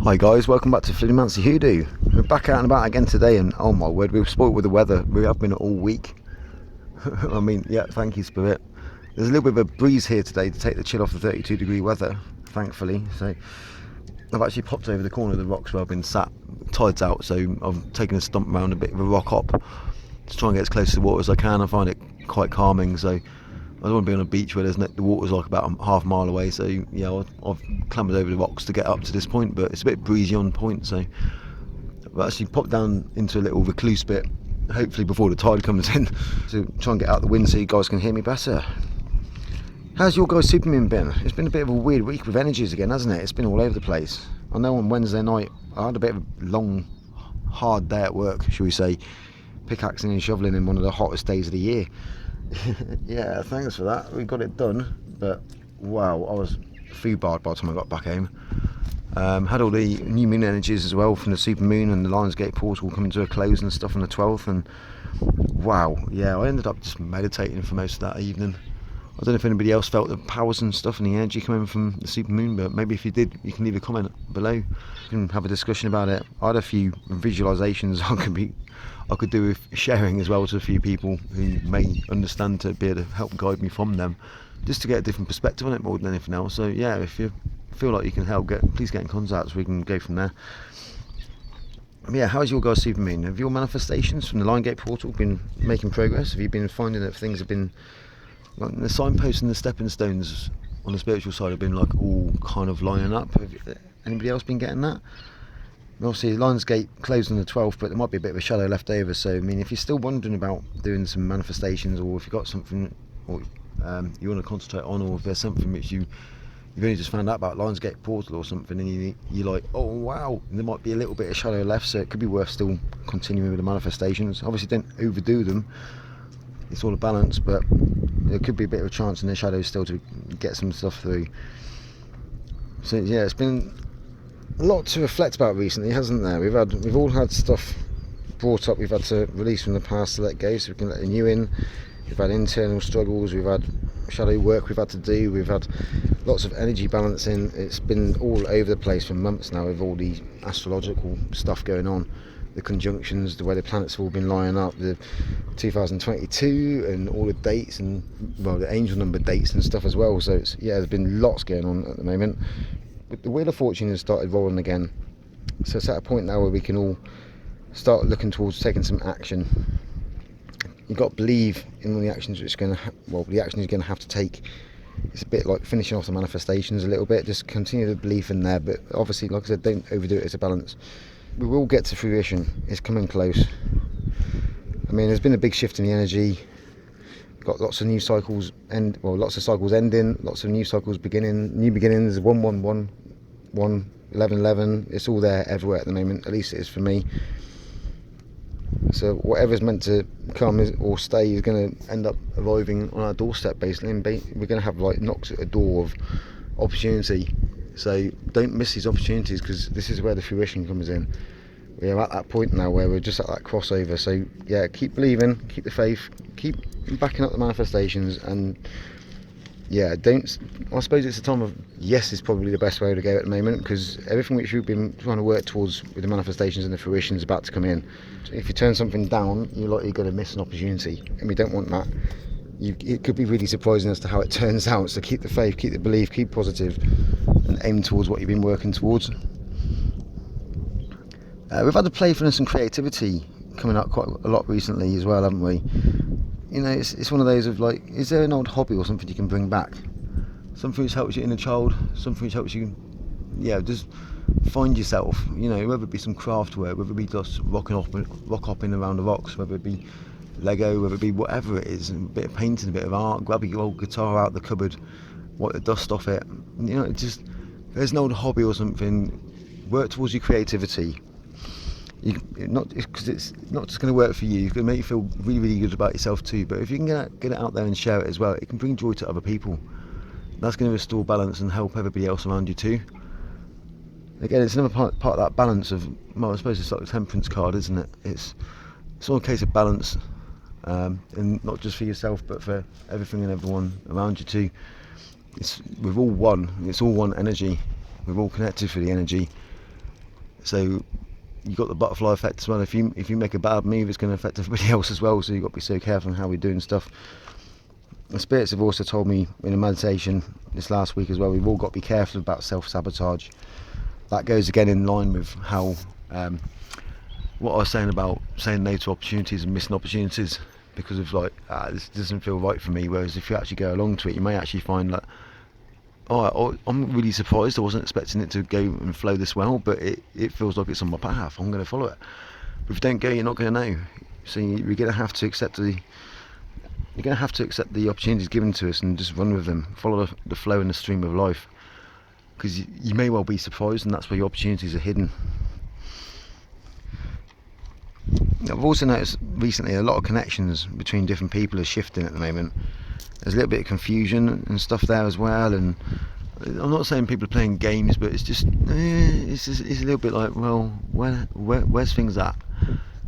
Hi guys, welcome back to FelidomancyHoodoo. We're back out and about again today, and oh my word, we've spoiled with the weather. We have been all week. I mean, yeah, thank you, Spirit. There's a little bit of a breeze here today to take the chill off the 32-degree weather, thankfully. So I've actually popped over the corner of the rocks where I've been sat. Tide's out, so I've taken a stomp around a bit of a rock hop to try and get as close to the water as I can. I find it quite calming, so I don't want to be on a beach where the water's like about half a mile away, so yeah, I've clambered over the rocks to get up to this point, but it's a bit breezy on point, so I've actually popped down into a little recluse bit, hopefully before the tide comes in, to try and get out the wind so you guys can hear me better. How's your guys' supermoon been? It's been a bit of a weird week with energies again, hasn't it? It's been all over the place. I know on Wednesday night I had a bit of a long, hard day at work, shall we say, pickaxing and shoveling in one of the hottest days of the year. Yeah, thanks for that. We got it done, but wow, I was foobarred by the time I got back home. Had all the new moon energies as well from the supermoon and the Lionsgate portal coming to a close and stuff on the 12th, and wow, yeah, I ended up just meditating for most of that evening. I don't know if anybody else felt the powers and stuff and the energy coming from the supermoon, but maybe if you did, you can leave a comment below. You can have a discussion about it. I had a few visualizations I could do with sharing as well to a few people who may understand, to be able to help guide me from them, just to get a different perspective on it more than anything else. So yeah, if you feel like you can help, please get in contact so we can go from there. Yeah, how's your guys' supermoon? Have your manifestations from the Lionsgate portal been making progress? Have you been finding that things have been, like, the signposts and the stepping stones on the spiritual side have been like all kind of lining up? Anybody else been getting that? Obviously, Lionsgate closed on the 12th, but there might be a bit of a shadow left over. So, I mean, if you're still wondering about doing some manifestations, or if you've got something or you want to concentrate on, or if there's something which you've only just found out about Lionsgate portal or something, and you're like, oh wow, there might be a little bit of shadow left, so it could be worth still continuing with the manifestations. Obviously, don't overdo them. It's all a balance, but there could be a bit of a chance in the shadows still to get some stuff through. So yeah, it's been a lot to reflect about recently, hasn't there? We've all had stuff brought up we've had to release from the past to let go so we can let the new in. We've had internal struggles, we've had shadow work we've had to do, we've had lots of energy balancing. It's been all over the place for months now with all the astrological stuff going on, the conjunctions, the way the planets have all been lining up, the 2022 and all the dates, and well, the angel number dates and stuff as well. So it's, yeah, there's been lots going on at the moment. The Wheel of Fortune has started rolling again, so it's at a point now where we can all start looking towards taking some action. You've got to believe in all the actions which are going to the actions you're going to have to take. It's a bit like finishing off the manifestations a little bit, just continue the belief in there, but obviously, like I said, don't overdo it. It's a balance. We will get to fruition. It's coming close. I mean, there's been a big shift in the energy. Got lots of new cycles lots of cycles ending, lots of new cycles beginning, new beginnings, 111, 1111. It's all there everywhere at the moment, at least it is for me. So whatever's meant to come or stay is going to end up arriving on our doorstep, basically, and we're going to have like knocks at the door of opportunity. So don't miss these opportunities, because this is where the fruition comes in. We are at that point now where we're just at that crossover. So yeah, keep believing, keep the faith, keep backing up the manifestations, and yeah, I suppose it's a time of yes is probably the best way to go at the moment, because everything which you've been trying to work towards with the manifestations and the fruition is about to come in. So if you turn something down, you're likely going to miss an opportunity, and we don't want that. It could be really surprising as to how it turns out, so keep the faith, keep the belief, keep positive, and aim towards what you've been working towards. We've had the playfulness and creativity coming up quite a lot recently as well, haven't we? You know, it's one of those of like, is there an old hobby or something you can bring back? Something which helps you in a child, something which helps you, yeah, just find yourself, you know, whether it be some craft work, whether it be just rock hopping around the rocks, whether it be Lego, whether it be whatever it is, a bit of painting, a bit of art, grab your old guitar out the cupboard, wipe the dust off it, you know, just, there's an old hobby or something, work towards your creativity. Because it's not just going to work for you, it's going to make you feel really, really good about yourself too, but if you can get it out there and share it as well, it can bring joy to other people. That's going to restore balance and help everybody else around you too. Again, it's another part of that balance of, well, I suppose it's like a temperance card, isn't it? It's all a case of balance, and not just for yourself but for everything and everyone around you too. We're all one, it's all one energy, we're all connected for the energy. So you've got the butterfly effect as well. If you make a bad move, it's going to affect everybody else as well, so you've got to be so careful on how we're doing stuff. The spirits have also told me in a meditation this last week as well, we've all got to be careful about self-sabotage. That goes again in line with how what I was saying about saying no to opportunities and missing opportunities because of like, this doesn't feel right for me. Whereas if you actually go along to it, you may actually find that, oh, I'm really surprised, I wasn't expecting it to go and flow this well, but it feels like it's on my path, I'm going to follow it. But if you don't go, you're not going to know. So you're going to have to accept the opportunities given to us and just run with them, follow the flow and the stream of life, because you may well be surprised, and that's where your opportunities are hidden. I've also noticed recently a lot of connections between different people are shifting at the moment. There's a little bit of confusion and stuff there as well, and I'm not saying people are playing games, but it's just it's a little bit like, well, where's things at?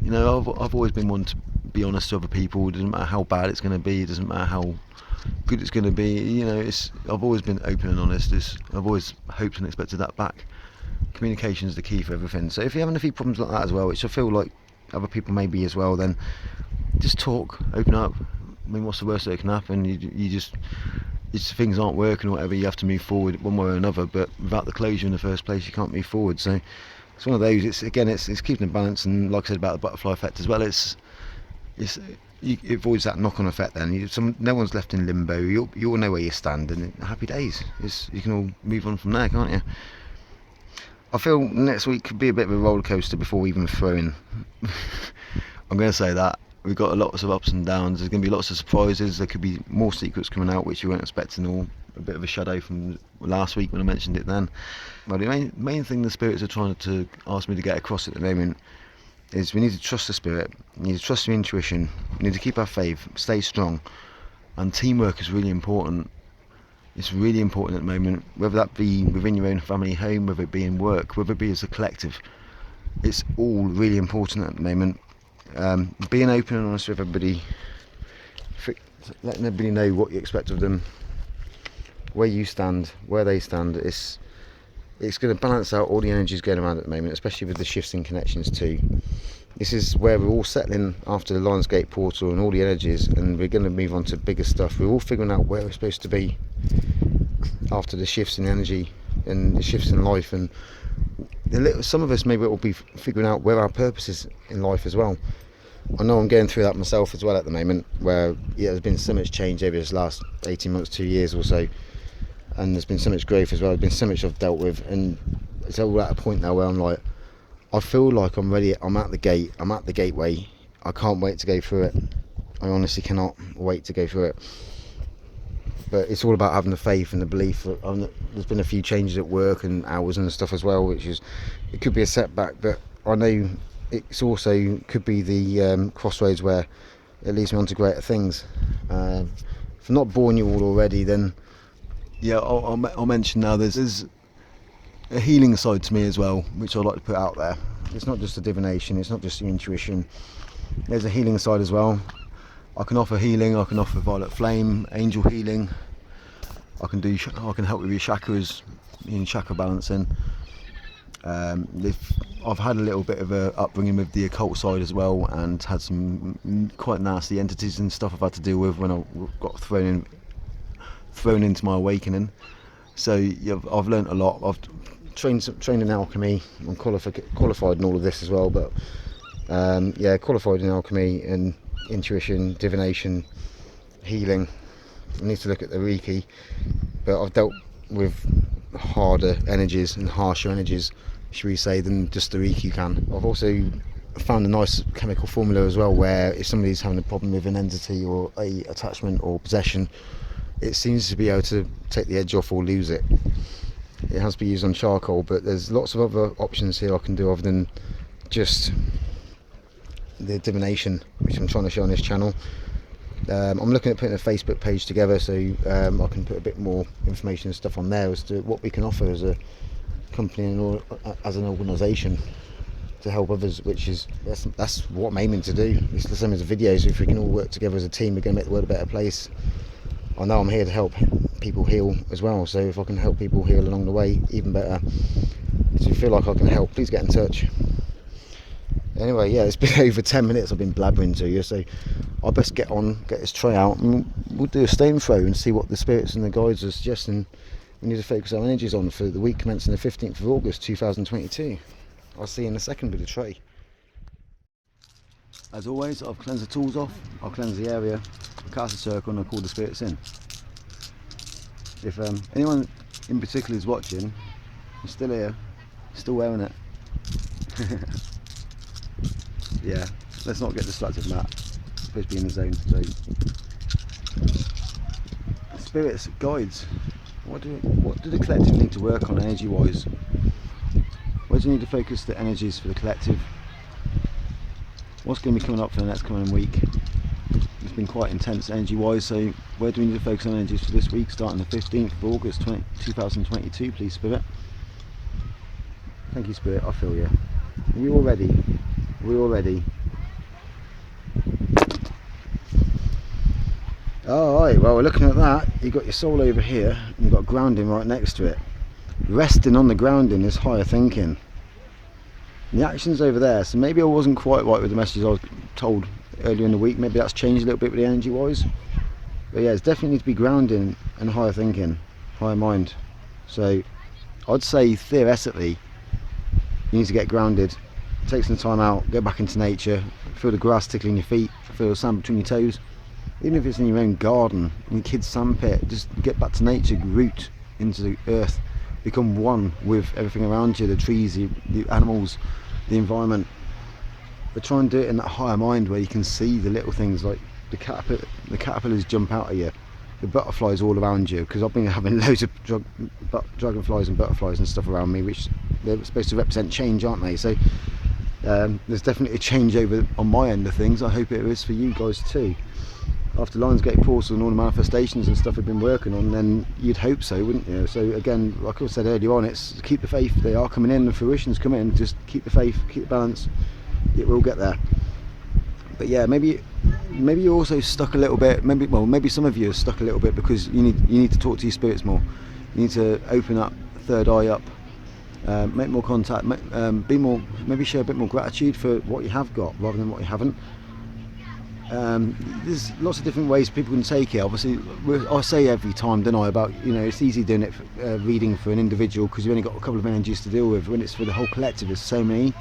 You know, I've always been one to be honest to other people. It doesn't matter how bad it's going to be, it doesn't matter how good it's going to be. You know, I've always been open and honest. I've always hoped and expected that back. Communication is the key for everything. So if you're having a few problems like that as well, which I feel like other people may be as well, then just talk, open up. I mean, what's the worst that can happen? You just, it's things aren't working or whatever, you have to move forward one way or another, but without the closure in the first place, you can't move forward. So it's one of those. It's keeping the balance, and like I said about the butterfly effect as well, it avoids that knock-on effect. Then no one's left in limbo. You all know where you stand, and happy days. You can all move on from there, can't you? I feel next week could be a bit of a roller coaster before we even throw in. I'm going to say that. We've got lots of ups and downs. There's going to be lots of surprises. There could be more secrets coming out which you weren't expecting, or a bit of a shadow from last week when I mentioned it then. But the main thing the spirits are trying to ask me to get across at the moment is we need to trust the spirit. We need to trust your intuition. We need to keep our faith, stay strong. And teamwork is really important. It's really important at the moment, whether that be within your own family home, whether it be in work, whether it be as a collective. It's all really important at the moment. Being open and honest with everybody, letting everybody know what you expect of them, where you stand, where they stand. It's going to balance out all the energies going around at the moment, especially with the shifts in connections too. This is where we're all settling after the Lionsgate portal and all the energies, and we're going to move on to bigger stuff. We're all figuring out where we're supposed to be after the shifts in energy and the shifts in life, and some of us maybe will be figuring out where our purpose is in life as well. I know I'm going through that myself as well at the moment, where there's been so much change over this last 18 months, 2 years or so, and there's been so much growth as well. There's been so much I've dealt with, and it's all at a point now where I'm like, I feel like I'm ready. I'm at the gate. I'm at the gateway. I can't wait to go through it. I honestly cannot wait to go through it. But it's all about having the faith and the belief. There's been a few changes at work and hours and stuff as well, it could be a setback, but I know it's also could be the crossroads where it leads me on to greater things. If I'm not boring you all already, then yeah, I'll mention now there's a healing side to me as well, which I'd like to put out there. It's not just a divination, it's not just your intuition. There's a healing side as well. I can offer healing, I can offer violet flame, angel healing. I can help with your chakras, in chakra balancing. I've had a little bit of a upbringing with the occult side as well, and had some quite nasty entities and stuff I've had to deal with when I got thrown into my awakening. So I've learnt a lot. I've trained in alchemy. I'm qualified in all of this as well, but qualified in alchemy and intuition, divination, healing. I need to look at the Reiki, but I've dealt with harder energies and harsher energies, should we say, than just the Reiki can. I've also found a nice chemical formula as well, where if somebody's having a problem with an entity or a attachment or possession, it seems to be able to take the edge off or lose it. It has to be used on charcoal, but there's lots of other options here I can do other than just the divination, which I'm trying to show on this channel. I'm looking at putting a Facebook page together, so I can put a bit more information and stuff on there as to what we can offer as a company and as an organisation to help others, that's what I'm aiming to do. It's the same as the videos. If we can all work together as a team, we're going to make the world a better place. I know I'm here to help people heal as well, so if I can help people heal along the way, even better. if you feel like I can help, please get in touch. Anyway, yeah, it's been over 10 minutes I've been blabbering to you, so I best get this tray out, and we'll do a stone throw and see what the spirits and the guides are suggesting we need to focus our energies on for the week commencing the 15th of August 2022. I'll see you in a second with the tray. As always, I've cleansed the tools off, I'll cleanse the area, I'll cast a circle and I'll call the spirits in. If anyone in particular is watching, you're still here, still wearing it. Yeah, let's not get distracted from that. It's supposed to be in the zone. So, spirits, guides, what do the collective need to work on energy wise? Where do you need to focus the energies for the collective? What's going to be coming up for the next coming week? It's been quite intense energy wise, so where do we need to focus on energies for this week, starting the 15th of August 2022, please, Spirit? Thank you, Spirit, I feel you. Are you all ready? We're all ready. Alright, well, we're looking at that. You've got your soul over here, and you've got grounding right next to it. Resting on the grounding is higher thinking. And the action's over there, so maybe I wasn't quite right with the message I was told earlier in the week. Maybe that's changed a little bit with the energy wise. But yeah, it's definitely need to be grounding and higher thinking, higher mind. So I'd say theoretically, you need to get grounded, take some time out, get back into nature, feel the grass tickling your feet, feel the sand between your toes. Even if it's in your own garden, in your kid's sandpit, just get back to nature, root into the earth, become one with everything around you, the trees, the animals, the environment. But try and do it in that higher mind where you can see the little things like the caterpillars jump out of you, the butterflies all around you, because I've been having loads of dragonflies and butterflies and stuff around me, which they're supposed to represent change, aren't they? So there's definitely a change over on my end of things. I hope it is for you guys too. After Lionsgate Portal and all the manifestations and stuff we've been working on, then you'd hope so, wouldn't you? So again, like I said earlier on, it's keep the faith. They are coming in, the fruition's coming in. Just keep the faith, keep the balance. It will get there. But yeah, maybe you're also stuck a little bit. Maybe some of you are stuck a little bit because you need to talk to your spirits more. You need to open that third eye up, make more contact, maybe show a bit more gratitude for what you have got rather than what you haven't. There's lots of different ways people can take it. Obviously, I say every time, don't I, about, you know, it's easy doing it reading for an individual because you've only got a couple of energies to deal with. When it's for the whole collective, there's so many.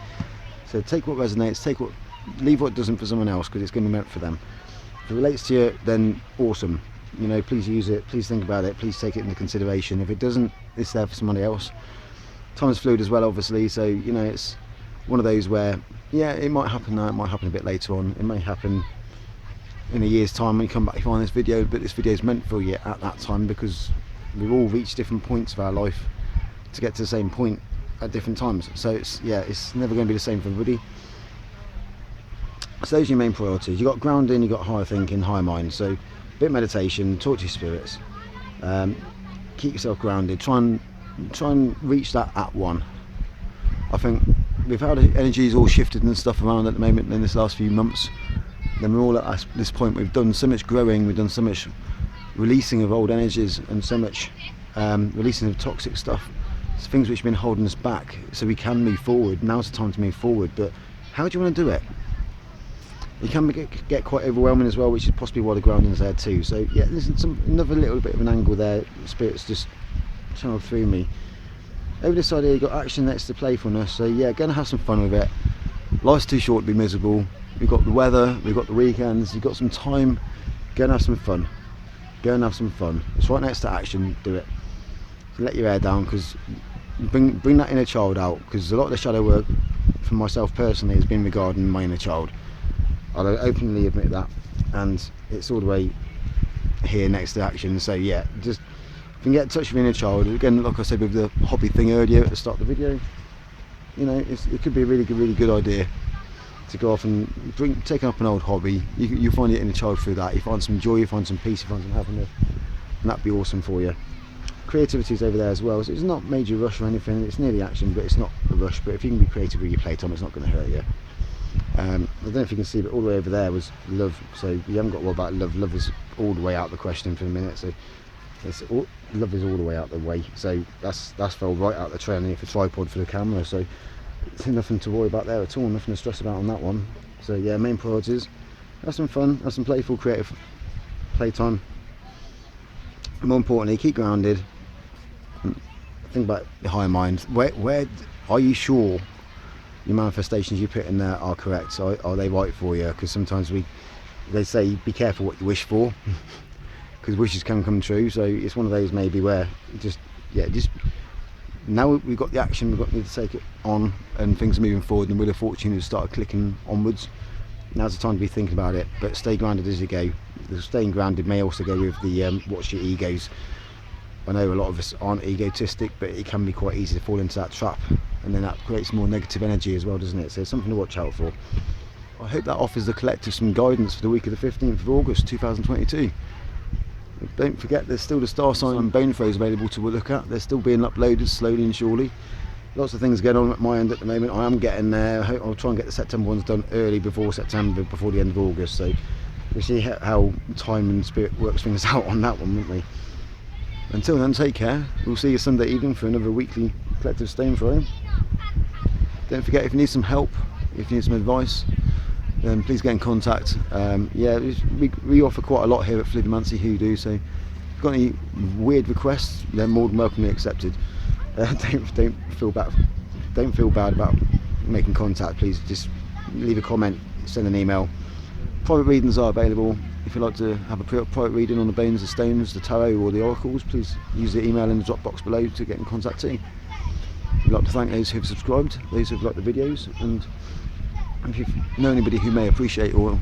So take what resonates, leave what doesn't for someone else, because it's going to be meant for them. If it relates to you, then awesome. You know, please use it, please think about it, please take it into consideration. If it doesn't, it's there for somebody else. Time's fluid as well, obviously, so you know, it's one of those where, yeah, it might happen now, it might happen a bit later on, it may happen in a year's time when you come back and find this video, but this video is meant for you at that time, because we've all reached different points of our life to get to the same point at different times. So it's never going to be the same for everybody. So those are your main priorities. You've got grounding, you've got higher thinking, higher mind. So a bit of meditation, talk to your spirits, keep yourself grounded, try and reach that at one. I think we've had energies all shifted and stuff around at the moment in this last few months. Then we're all at this point. We've done so much growing, we've done so much releasing of old energies, and so much releasing of toxic stuff. It's things which have been holding us back, so we can move forward. Now's the time to move forward. But how do you want to do it? It can get quite overwhelming as well, which is possibly why the grounding's there too. So yeah, there's another little bit of an angle there. Spirits just channeled through me. Over this side here, you've got action next to playfulness. So yeah, gonna have some fun with it. Life's too short to be miserable. We've got the weather, we've got the weekends, you've got some time. Go and have some fun. Go and have some fun. It's right next to action. Do it. So let your hair down, because bring that inner child out, because a lot of the shadow work for myself personally has been regarding my inner child. I'll openly admit that, and it's all the way here next to action. So yeah, just if you can get in touch with your inner child, again, like I said with the hobby thing earlier at the start of the video, you know, it could be a really good idea to go off and take up an old hobby. You find your inner child through that. You find some joy, you find some peace, you find some happiness, and that'd be awesome for you. Creativity is over there as well, so it's not major rush or anything. It's near the action, but it's not a rush. But if you can be creative with your playtime, it's not going to hurt you. I don't know if you can see, but all the way over there was love. So you haven't got to worry about love. Love is all the way out of the question for a minute. So it's all, Lovely's all the way out the way, so that's fell right out the tray underneath the tripod for the camera, so there's nothing to worry about there at all, nothing to stress about on that one. So yeah, main priorities, have some fun, have some playful creative playtime. More importantly, keep grounded. Think about the higher mind. Where are you sure your manifestations you put in there are correct? Are they right for you? Because sometimes they say be careful what you wish for, because wishes can come true. So it's one of those maybe where just now we've got the action, need to take it on, and things are moving forward, and the wheel of fortune has started clicking onwards. Now's the time to be thinking about it, but stay grounded as you go. The staying grounded may also go with the watch your egos. I know a lot of us aren't egotistic, but it can be quite easy to fall into that trap, and then that creates more negative energy as well, doesn't it? So it's something to watch out for. I hope that offers the collective some guidance for the week of the 15th of August 2022. Don't forget, there's still the star sign and bone throws available to look at. They're still being uploaded slowly and surely. Lots of things going on at my end at the moment. I am getting there. I'll try and get the September ones done early before September, before the end of August. So we'll see how time and spirit works things out on that one, won't we? Until then, take care. We'll see you Sunday evening for another weekly collective stone throw. Don't forget, if you need some help, if you need some advice, then please get in contact. Yeah, we offer quite a lot here at FelidomancyHoodoo, so if you've got any weird requests, they're more than welcomely accepted. Don't feel bad about making contact. Please just leave a comment, send an email. Private readings are available. If you'd like to have a private reading on the bones, the stones, the tarot or the oracles, please use the email in the drop box below to get in contact too. We'd like to thank those who have subscribed, those who have liked the videos, and if you know anybody who may appreciate or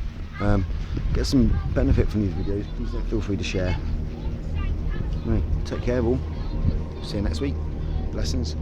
get some benefit from these videos, please don't feel free to share. Right, take care all. See you next week. Blessings.